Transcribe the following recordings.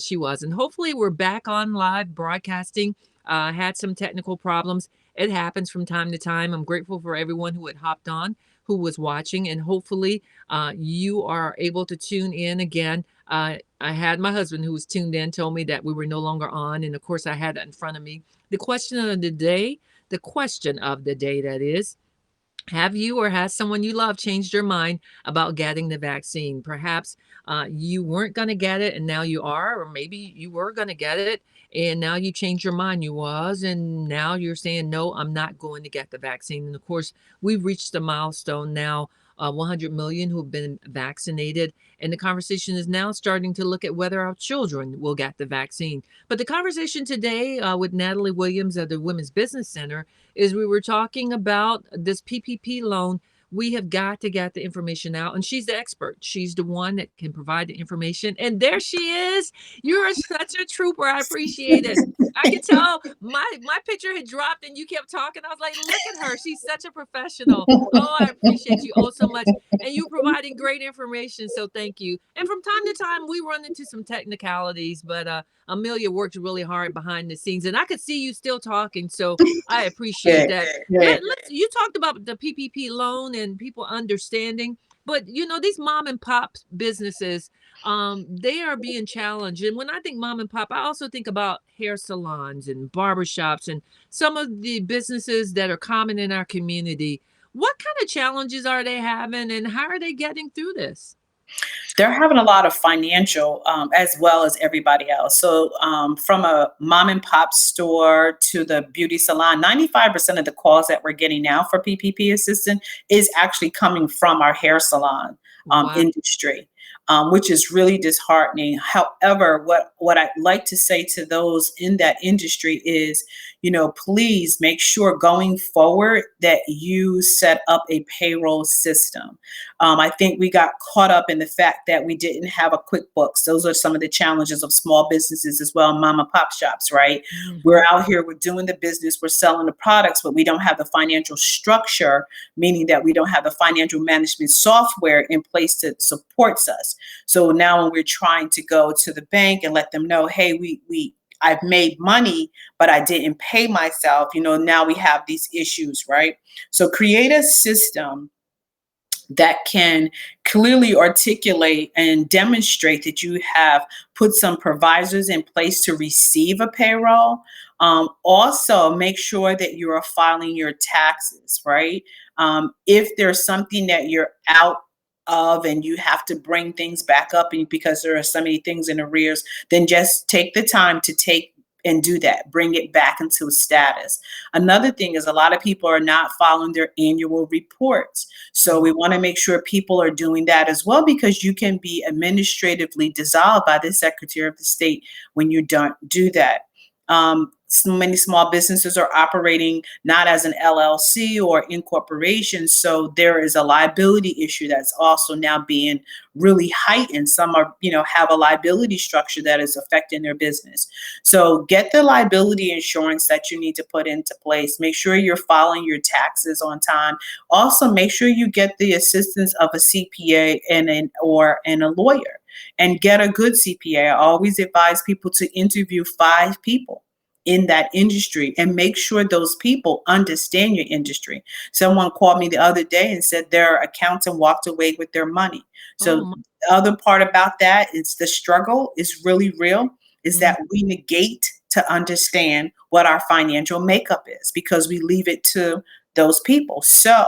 she was. And hopefully we're back on live broadcasting. Had some technical problems. It happens from time to time. I'm grateful for everyone who had hopped on, who was watching, and hopefully you are able to tune in again. I had my husband who was tuned in told me that we were no longer on, and of course I had it in front of me. The question of the day that is, have you or has someone you love changed your mind about getting the vaccine? Perhaps you weren't going to get it and now you are, or maybe you were going to get it and now you changed your mind. You was, and now you're saying, no, I'm not going to get the vaccine. And of course, we've reached a milestone now. 100 million who have been vaccinated. And the conversation is now starting to look at whether our children will get the vaccine. But the conversation today with Natalie Williams of the Women's Business Center is we were talking about this PPP loan. We have got to get the information out, and she's the expert. She's the one that can provide the information. And there she is. You're such a trooper. I appreciate it. I could tell my picture had dropped and you kept talking. I was like, look at her. She's such a professional. Oh, I appreciate you oh so much. And you providing great information. So thank you. And from time to time we run into some technicalities, but Amelia worked really hard behind the scenes and I could see you still talking. So I appreciate Good, that. good. You talked about the PPP loan and people understanding, but you know, these mom and pop businesses, they are being challenged. And when I think mom and pop, I also think about hair salons and barbershops and some of the businesses that are common in our community. What kind of challenges are they having and how are they getting through this? They're having a lot of financial as well as everybody else. So from a mom and pop store to the beauty salon, 95% of the calls that we're getting now for PPP assistance is actually coming from our hair salon Wow. industry. Which is really disheartening. However, what I'd like to say to those in that industry is, please make sure going forward that you set up a payroll system. I think we got caught up in the fact that we didn't have a QuickBooks. Those are some of the challenges of small businesses as well, mom and pop shops, right? We're Mhm. out here, we're doing the business, we're selling the products, but we don't have the financial structure, meaning that we don't have the financial management software in place that supports us. So now when we're trying to go to the bank and let them know, hey, I've made money, but I didn't pay myself, now we have these issues, right? So create a system that can clearly articulate and demonstrate that you have put some provisos in place to receive a payroll. Also, make sure that you are filing your taxes, right? If there's something that you're out of and you have to bring things back up and because there are so many things in arrears, then just take the time to take and do that, bring it back into status. Another thing is a lot of people are not following their annual reports. So we want to make sure people are doing that as well, because you can be administratively dissolved by the Secretary of the State when you don't do that. So many small businesses are operating not as an LLC or incorporation, so there is a liability issue that's also now being really heightened. Some are, have a liability structure that is affecting their business. So get the liability insurance that you need to put into place. Make sure you're filing your taxes on time. Also, make sure you get the assistance of a CPA and a lawyer, and get a good CPA. I always advise people to interview 5 people in that industry and make sure those people understand your industry. Someone called me the other day and said their accountant walked away with their money. So Oh, the other part about that is the struggle is really real, is my. that we negate to understand what our financial makeup is because we leave it to those people. So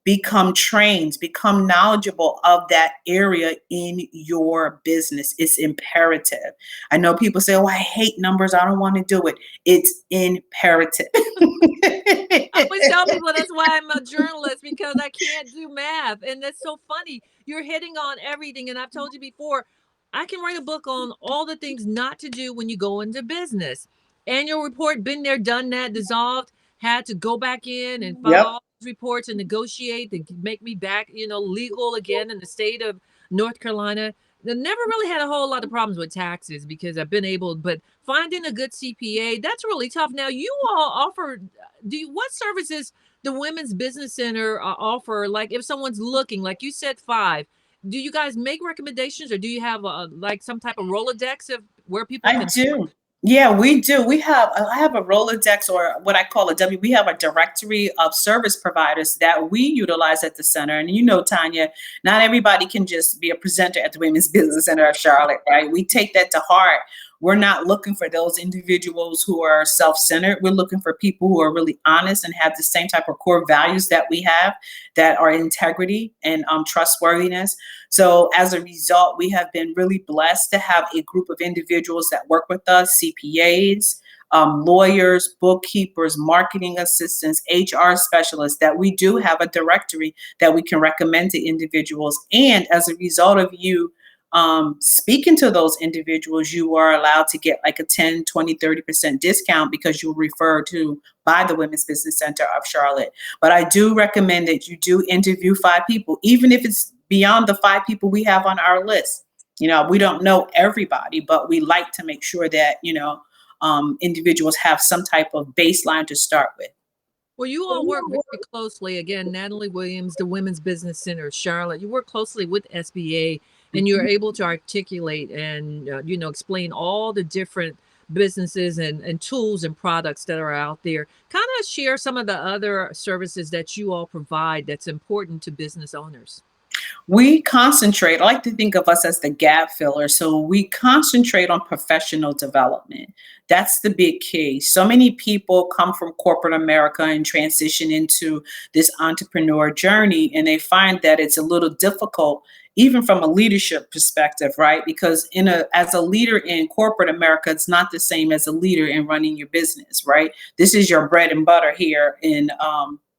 become trained, become knowledgeable of that area in your business. It's imperative. I know people say, oh, I hate numbers, I don't want to do it. It's imperative. I always tell people that's why I'm a journalist because I can't do math. And that's so funny. You're hitting on everything. And I've told you before, I can write a book on all the things not to do when you go into business. Annual report, been there, done that, dissolved, had to go back in and file Yep. all these reports and negotiate to make me back, legal again in the state of North Carolina. I never really had a whole lot of problems with taxes because I've been able, but finding a good CPA, that's really tough. Now, you all offer what services the Women's Business Center offer? Like if someone's looking, like you said, 5, do you guys make recommendations or do you have like some type of Rolodex of where people I can find do. Yeah, we do. I have a Rolodex, or what I call a W. We have a directory of service providers that we utilize at the center. And you know, Tanya, not everybody can just be a presenter at the Women's Business Center of Charlotte, right? We take that to heart. We're not looking for those individuals who are self-centered. We're looking for people who are really honest and have the same type of core values that we have, that are integrity and trustworthiness. So as a result, we have been really blessed to have a group of individuals that work with us, CPAs, lawyers, bookkeepers, marketing assistants, HR specialists, that we do have a directory that we can recommend to individuals. And as a result of you speaking to those individuals, you are allowed to get like a 10, 20, 30% discount because you're referred to by the Women's Business Center of Charlotte. But I do recommend that you do interview 5 people, even if it's beyond the 5 people we have on our list. You know, we don't know everybody, but we like to make sure that, individuals have some type of baseline to start with. Well, you all work very closely. Again, Natalie Williams, the Women's Business Center of Charlotte. You work closely with SBA, and you're Mhm. able to articulate and explain all the different businesses and tools and products that are out there. Kind of share some of the other services that you all provide that's important to business owners. We concentrate, I like to think of us as the gap filler. So we concentrate on professional development. That's the big key. So many people come from corporate America and transition into this entrepreneur journey, and they find that it's a little difficult, even from a leadership perspective, right? Because as a leader in corporate America, it's not the same as a leader in running your business, right? This is your bread and butter here in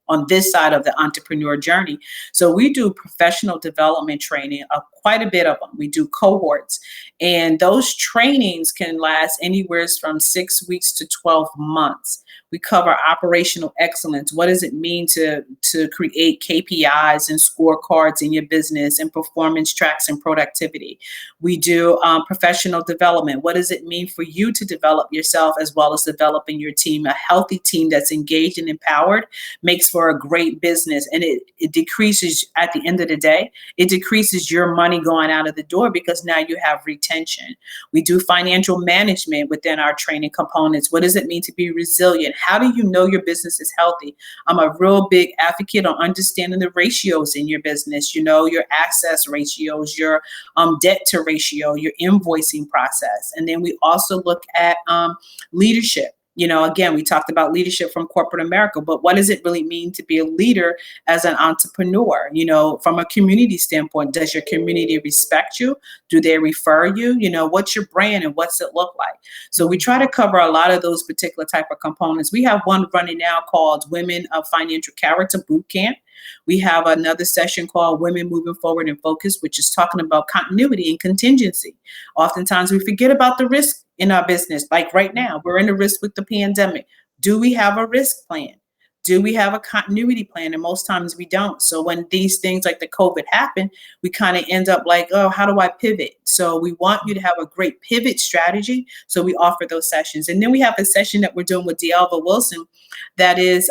on this side of the entrepreneur journey. So we do professional development training, quite a bit of them. We do cohorts, and those trainings can last anywhere from 6 weeks to 12 months. We cover operational excellence. What does it mean to create KPIs and scorecards in your business, and performance tracks and productivity? We do professional development. What does it mean for you to develop yourself as well as developing your team? A healthy team that's engaged and empowered makes for a great business, and it decreases, at the end of the day, it decreases your money going out of the door because now you have retention. We do financial management within our training components. What does it mean to be resilient? How do you know your business is healthy? I'm a real big advocate on understanding the ratios in your business, your access ratios, your debt to ratio, your invoicing process. And then we also look at leadership. Again, we talked about leadership from corporate America, but what does it really mean to be a leader as an entrepreneur? From a community standpoint, does your community respect you? Do they refer you? What's your brand and what's it look like? So we try to cover a lot of those particular type of components. We have one running now called Women of Financial Character Boot Camp. We have another session called Women Moving Forward in Focus, which is talking about continuity and contingency. Oftentimes we forget about the risk in our business. Like right now, we're in the risk with the pandemic. Do we have a risk plan? Do we have a continuity plan? And most times we don't. So when these things like the COVID happen, we kind of end up like, oh, how do I pivot? So we want you to have a great pivot strategy. So we offer those sessions. And then we have a session that we're doing with D'Alva Wilson that is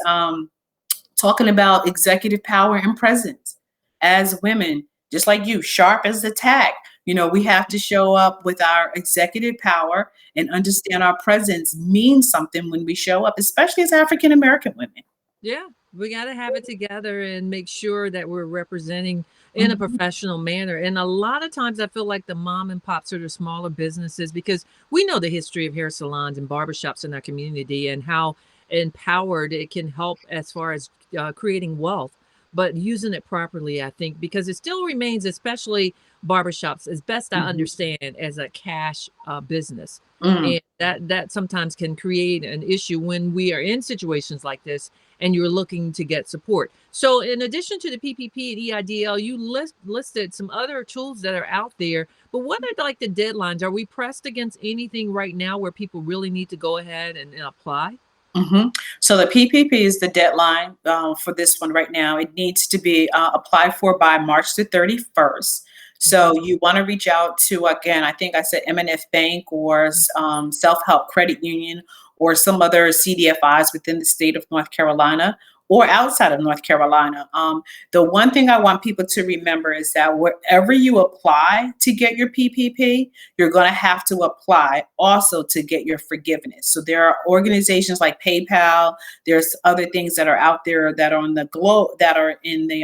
talking about executive power and presence as women, just like you, sharp as the tack. We have to show up with our executive power and understand our presence means something when we show up, especially as African American women. Yeah, we got to have it together and make sure that we're representing in a Mhm. professional manner. And a lot of times I feel like the mom and pops are the smaller businesses because we know the history of hair salons and barbershops in our community and how empowered it can help as far as creating wealth, but using it properly, I think, because it still remains, especially barbershops, as best I Mhm. understand, as a cash business. Mm. And that sometimes can create an issue when we are in situations like this and you're looking to get support. So in addition to the PPP and EIDL, you listed some other tools that are out there, but what are like the deadlines? Are we pressed against anything right now where people really need to go ahead and apply? Mhm. So the PPP is the deadline for this one right now. It needs to be applied for by March the 31st. So Okay. you want to reach out to, again, I think I said M&F Bank or Self Help Credit Union or some other CDFIs within the state of North Carolina, or outside of North Carolina. The one thing I want people to remember is that wherever you apply to get your PPP, you're going to have to apply also to get your forgiveness. So there are organizations like PayPal. There's other things that are out there that are on the globe, that are in the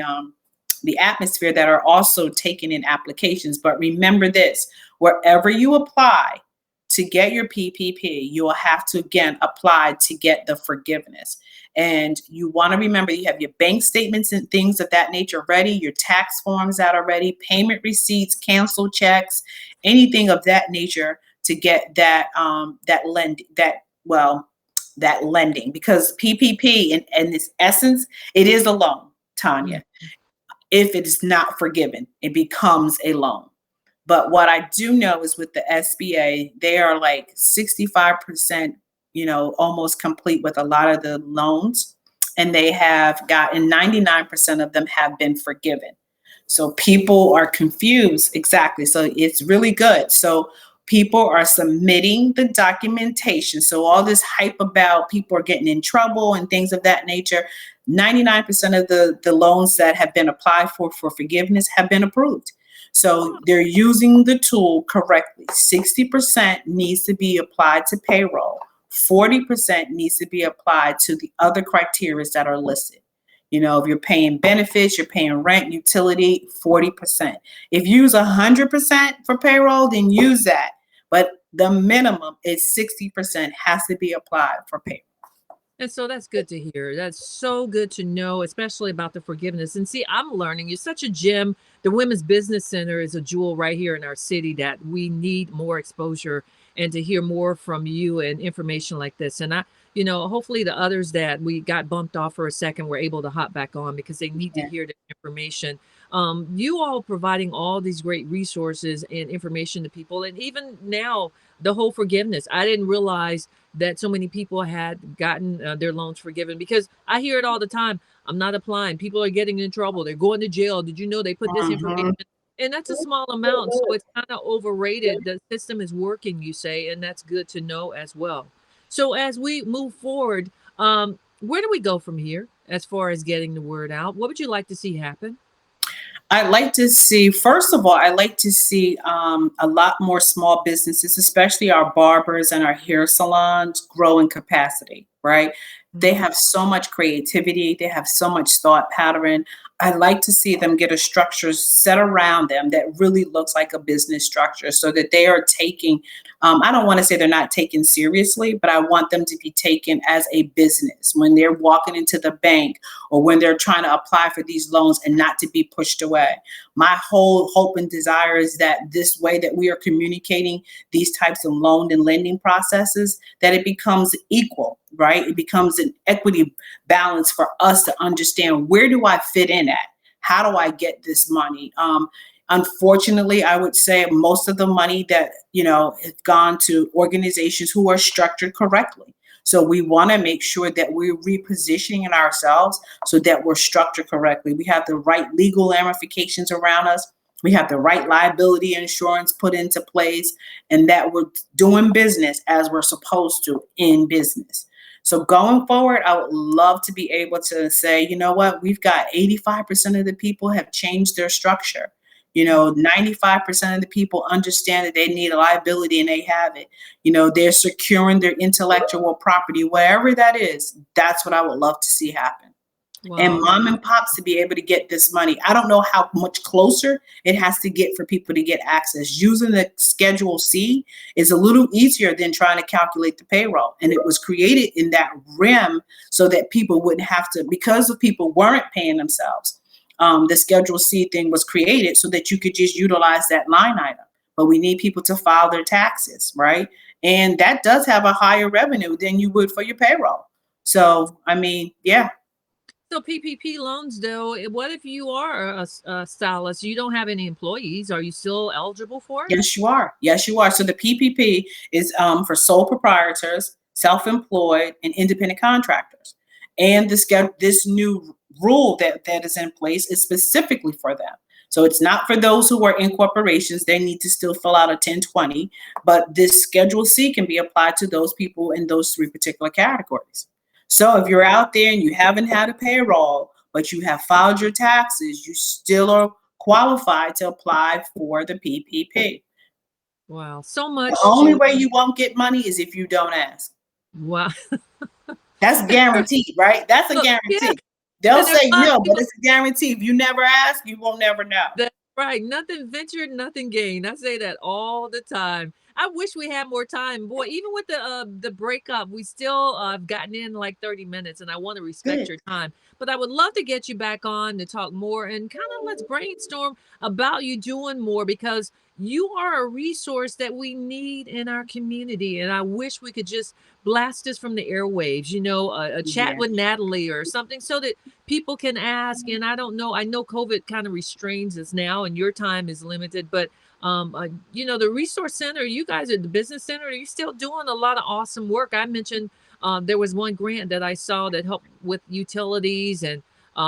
atmosphere, that are also taking in applications. But remember this: wherever you apply to get your PPP, you will have to again apply to get the forgiveness. And you want to remember you have your bank statements and things of that nature ready, your tax forms that are ready, payment receipts, cancel checks, anything of that nature to get that lending, because PPP in its essence, it is a loan, Mm. Tanya. If it is not forgiven, it becomes a loan. But what I do know is with the SBA, they are like 65%, almost complete with a lot of the loans. And they have gotten 99% of them have been forgiven. So people are confused. Exactly. So it's really good. So people are submitting the documentation. So all this hype about people are getting in trouble and things of that nature, 99% of the loans that have been applied for forgiveness have been approved. So they're using the tool correctly. 60% needs to be applied to payroll. 40% needs to be applied to the other criteria that are listed. If you're paying benefits, you're paying rent, utility, 40%. If you use 100% for payroll, then use that. But the minimum is 60% has to be applied for payroll. And so that's good to hear. That's so good to know, especially about the forgiveness. And see, I'm learning. You're such a gem. The Women's Business Center is a jewel right here in our city that we need more exposure and to hear more from you and information like this. And hopefully the others that we got bumped off for a second were able to hop back on because they need to Yeah. hear the information. You all providing all these great resources and information to people. And even now, the whole forgiveness. I didn't realize that so many people had gotten their loans forgiven because I hear it all the time. I'm not applying. People are getting in trouble. They're going to jail. Did you know they put this information? Mhm. And that's a small amount. So it's kind of overrated. The system is working, you say, and that's good to know as well. So as we move forward, where do we go from here as far as getting the word out? What would you like to see happen? I'd like to see, first of all, I'd like to see a lot more small businesses, especially our barbers and our hair salons, grow in capacity, right? They Mhm. have so much creativity, they have so much thought pattern. I'd like to see them get a structure set around them that really looks like a business structure so that they are taking, I don't want to say they're not taken seriously, but I want them to be taken as a business when they're walking into the bank or when they're trying to apply for these loans and not to be pushed away. My whole hope and desire is that this way that we are communicating these types of loan and lending processes, that it becomes equal, right? It becomes an equity balance for us to understand, where do I fit in at? How do I get this money? Unfortunately, I would say most of the money that, has gone to organizations who are structured correctly. So we want to make sure that we're repositioning ourselves so that we're structured correctly. We have the right legal ramifications around us. We have the right liability insurance put into place, and that we're doing business as we're supposed to in business. So going forward, I would love to be able to say, you know what, we've got 85% of the people have changed their structure. 95% of the people understand that they need a liability and they have it. They're securing their intellectual property, wherever that is. That's what I would love to see happen. And Wow. mom and pops to be able to get this money. I don't know how much closer it has to get for people to get access. Using the Schedule C is a little easier than trying to calculate the payroll. And it was created in that rim so that people wouldn't have to, because the people weren't paying themselves. The Schedule C thing was created so that you could just utilize that line item. But we need people to file their taxes, right? And that does have a higher revenue than you would for your payroll. So, I mean, yeah. So PPP loans, though, what if you are a stylist? You don't have any employees. Are you still eligible for it? Yes, you are. Yes, you are. So the PPP is for sole proprietors, self-employed, and independent contractors. And this new rule that is in place is specifically for them. So it's not for those who are in corporations. They need to still fill out a 1020, but this Schedule C can be applied to those people in those three particular categories. So if you're out there and you haven't had a payroll, but you have filed your taxes, you still are qualified to apply for the PPP. Wow. So The much only to, way you won't get money is if you don't ask. wow. That's guaranteed, right? That's a Look, yeah. guarantee. They'll And there's say a lot of no, but people. it's a guarantee. If you never ask, you will never know. That's right. Nothing ventured, nothing gained. I say that all the time. I wish we had more time. Boy, even with the breakup, we still have gotten in like 30 minutes and I want to respect Good. your time. But I would love to get you back on to talk more and kind of let's brainstorm about you doing more because you are a resource that we need in our community. And I wish we could just blast this from the airwaves, a chat Yeah. with Natalie or something so that people can ask. And I don't know, I know COVID kind of restrains us now and your time is limited, but the resource center, you guys at the business center, are you still doing a lot of awesome work? I mentioned there was one grant that I saw that helped with utilities and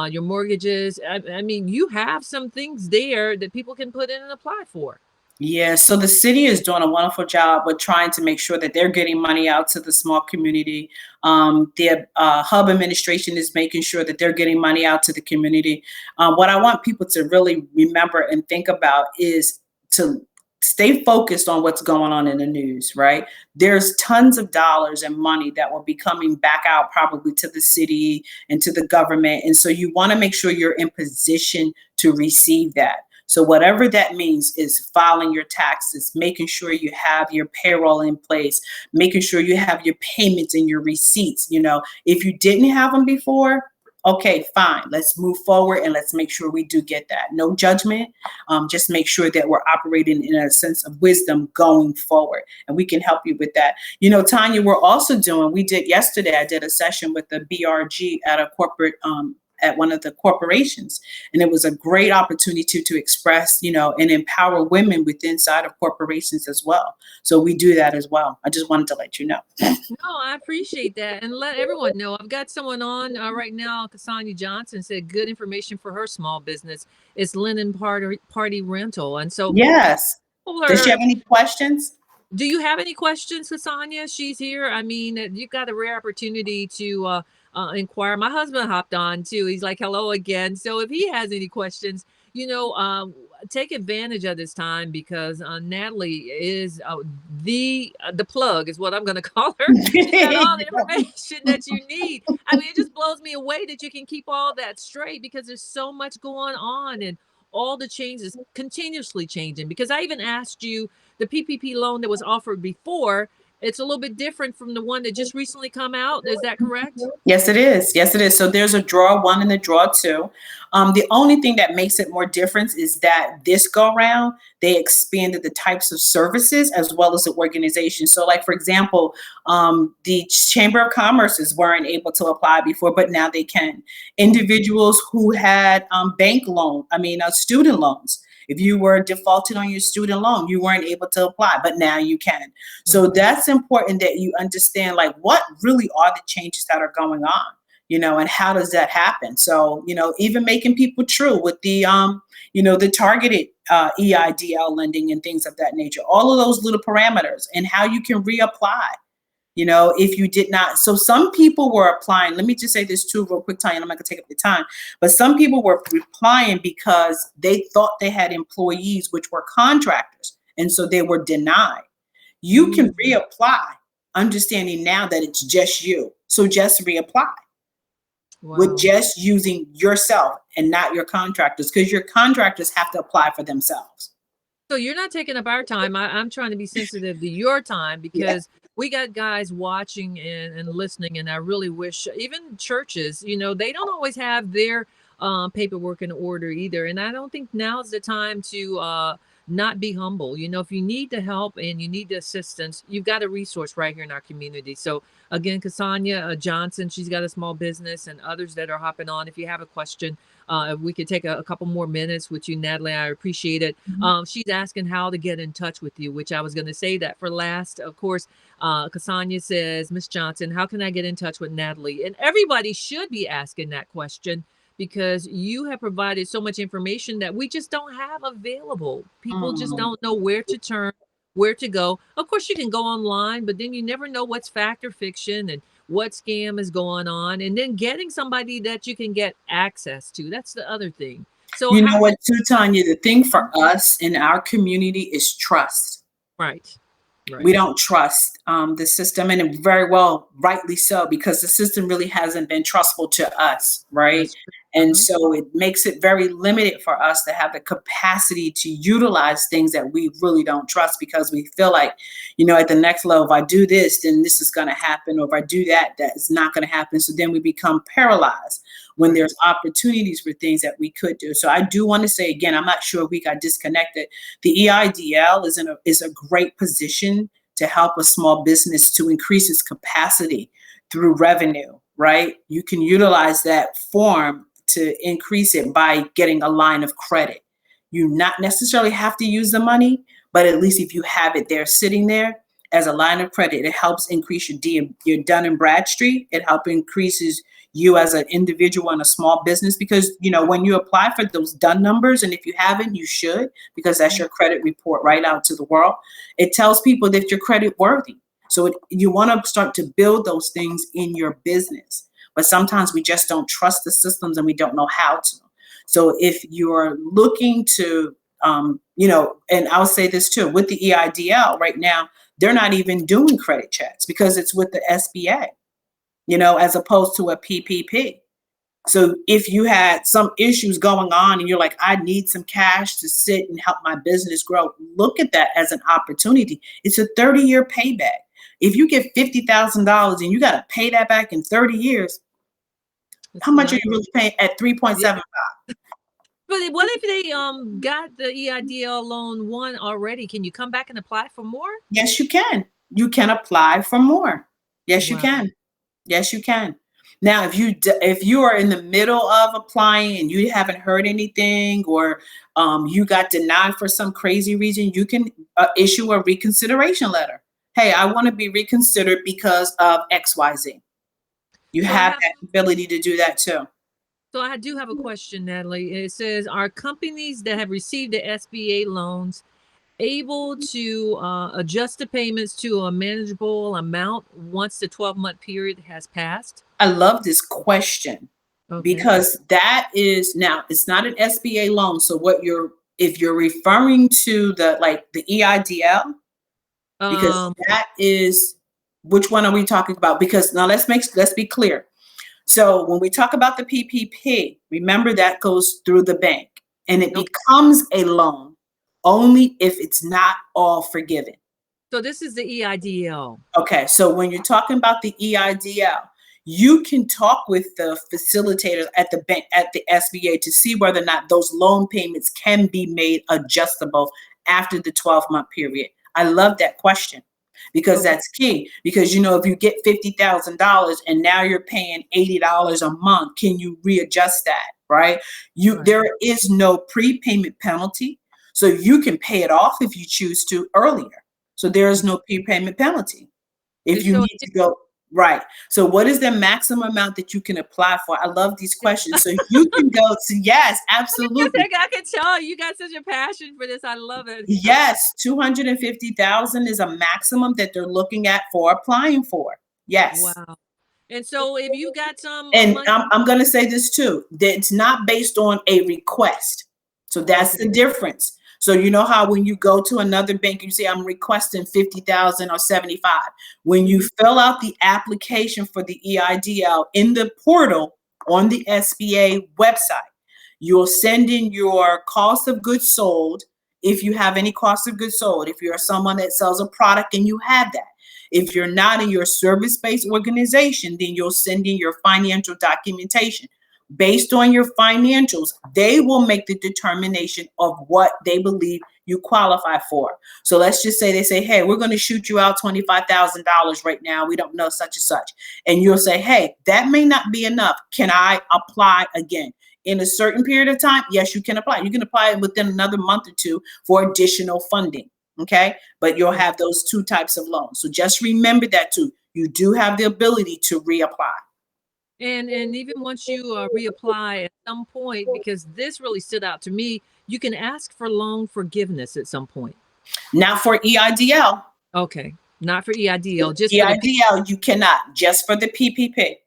your mortgages. I mean, you have some things there that people can put in and apply for. Yeah, so the city is doing a wonderful job with trying to make sure that they're getting money out to the small community. The hub administration is making sure that they're getting money out to the community. What I want people to really remember and think about is to stay focused on what's going on in the news, right? There's tons of dollars and money that will be coming back out probably to the city and to the government. And so you want to make sure you're in position to receive that. So whatever that means is filing your taxes, making sure you have your payroll in place, making sure you have your payments and your receipts. If you didn't have them before, okay, fine. Let's move forward and let's make sure we do get that. No judgment. Just make sure that we're operating in a sense of wisdom going forward. And we can help you with that. Tanya, we did yesterday, I did a session with the BRG at a corporate at one of the corporations. And it was a great opportunity to express, and empower women within inside of corporations as well. So we do that as well. I just wanted to let you know. No, I appreciate that. And let everyone know I've got someone on right now. Cassandra Johnson said good information for her small business. It's Linen Party Rental. And so Yes. people Does she are, have any questions? do you have any questions, Cassandra? She's here. I mean, you've got a rare opportunity to inquire. My husband hopped on too. He's like, hello again. So if he has any questions, take advantage of this time because Natalie is the plug is what I'm going to call her. She's got all the information that you need. I mean, it just blows me away that you can keep all that straight because there's so much going on and all the changes continuously changing. Because I even asked you the PPP loan that was offered before. It's a little bit different from the one that just recently come out. Is that correct? Yes, it is. Yes, it is. So there's a draw one and a draw two. The only thing that makes it more different is that this go round, they expanded the types of services as well as the organization. So like, for example, the Chamber of Commerce's weren't able to apply before, but now they can. Individuals who had student loans. If you were defaulted on your student loan, you weren't able to apply, but now you can. So that's important that you understand, like, what really are the changes that are going on, and how does that happen? So, even making people true with the targeted EIDL lending and things of that nature, all of those little parameters and how you can reapply. If you did not. So some people were applying. Let me just say this too, real quick, Tanya. I'm not going to take up the time. But some people were applying because they thought they had employees, which were contractors. And so they were denied. You can reapply, understanding now that it's just you. So just reapply with just using yourself and not your contractors, because your contractors have to apply for themselves. So you're not taking up our time. I'm trying to be sensitive to your time because we got guys watching and listening, and I really wish even churches, they don't always have their paperwork in order either. And I don't think now's the time to not be humble. If you need the help and you need the assistance, you've got a resource right here in our community. So again, Cassandra Johnson, she's got a small business, and others that are hopping on. If you have a question, if we could take a couple more minutes with you, Natalie, I appreciate it. She's asking how to get in touch with you, which I was going to say that for last. Of course, Cassandra says, Miss Johnson, how can I get in touch with Natalie? And everybody should be asking that question because you have provided so much information that we just don't have available. People just don't know where to turn, where to go. Of course, you can go online, but then you never know what's fact or fiction. And what scam is going on, and then getting somebody that you can get access to. That's the other thing. So You how know did what, too, Tanya? The thing for us in our community is trust. right, We right. don't trust the system, and very well, rightly so, because the system really hasn't been trustful to us, right? That's true. And Uh-huh. so it makes it very limited for us to have the capacity to utilize things that we really don't trust, because we feel like, at the next level, if I do this, then this is going to happen, or if I do that, that is not going to happen. So then we become paralyzed when there's Right. opportunities for things that we could do. So I do want to say again, I'm not sure if we got disconnected. The EIDL is a great position to help a small business to increase its capacity through revenue, right? You can utilize that form to increase it by getting a line of credit. You not necessarily have to use the money, but at least if you have it there sitting there as a line of credit, it helps increase your Dun and Bradstreet. It helps increases you as an individual and a small business, because when you apply for those done numbers, and if you haven't, you should, because that's Mhm. your credit report right out to the world. It tells people that you're credit worthy. So you want to start to build those things in your business, but sometimes we just don't trust the systems and we don't know how to. So if you're looking to and I'll say this too, with the EIDL right now, they're not even doing credit checks because it's with the SBA, as opposed to a PPP. So if you had some issues going on and you're like, I need some cash to sit and help my business grow, look at that as an opportunity. It's a 30-year payback. If you get $50,000 and you got to pay that back in 30 years, how That's much are nice. you really paying at Yeah. 3.7? But what if they got the EIDL loan one already? Can you come back and apply for more? Yes, you can. You can apply for more. Yes, you Wow. can. Yes, you can. Now, if you are in the middle of applying and you haven't heard anything, or you got denied for some crazy reason, you can issue a reconsideration letter. Hey, I want to be reconsidered because of XYZ. You So I have have that ability to do that too. so I do have a question, Natalie. It says, are companies that have received the SBA loans able to adjust the payments to a manageable amount once the 12-month period has passed? I love this question, Okay. because that is, now it's not an SBA loan. So if you're referring to the EIDL, because Um, that is, which one are we talking about? Because now let's be clear. So when we talk about the PPP, remember that goes through the bank and it okay. becomes a loan only if it's not all forgiven. So this is the EIDL. Okay, so when you're talking about the EIDL, you can talk with the facilitators at the bank, at the SBA, to see whether or not those loan payments can be made adjustable after the 12-month period. I love that question, because Okay. that's key. Because if you get $50,000 and now you're paying $80 a month, can you readjust that? Right? Right. There is no prepayment penalty, so you can pay it off if you choose to earlier. So there is no prepayment penalty if And you so need to go. Right. So what is the maximum amount that you can apply for? I love these questions. So you can go to, yes, absolutely. I can tell you got such a passion for this. I love it. Yes, 250,000 is a maximum that they're looking at for applying for. Yes. Wow. And so if you got some And money, I'm going to say this too, that it's not based on a request. So that's okay. the difference. So you know how when you go to another bank, you say, I'm requesting 50,000 or 75. When you Mhm. fill out the application for the EIDL in the portal on the SBA website, you'll send in your cost of goods sold. If you have any cost of goods sold, if you're someone that sells a product and you have that. If you're not in your service-based organization, then you'll send in your financial documentation. Based on your financials, they will make the determination of what they believe you qualify for. So let's just say they say, hey, we're going to shoot you out $25,000 right now. We don't know such and such. And you'll say, hey, that may not be enough. Can I apply again? In a certain period of time, yes, you can apply. You can apply within another month or two for additional funding. Okay. But you'll have those two types of loans. So just remember that too. You do have the ability to reapply. And even once you reapply at some point, because this really stood out to me, you can ask for loan forgiveness at some point. Now for EIDL, Okay. Not for EIDL, just for the P. EIDL, you cannot, just for the PPP.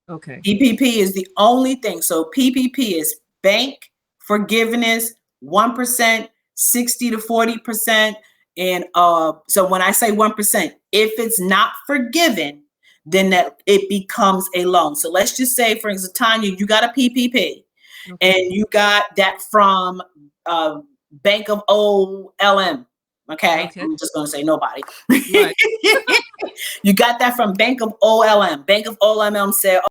Okay. PPP is the only thing. So PPP is bank forgiveness, 1%, 60 to 40%. And so when I say 1%, if it's not forgiven, then that it becomes a loan. So let's just say, for instance, Tanya, you got a PPP and Okay. you got that from Bank of OLM. Okay, Okay. I'm just going to say nobody. Right. You got that from Bank of OLM. Bank of OLM said,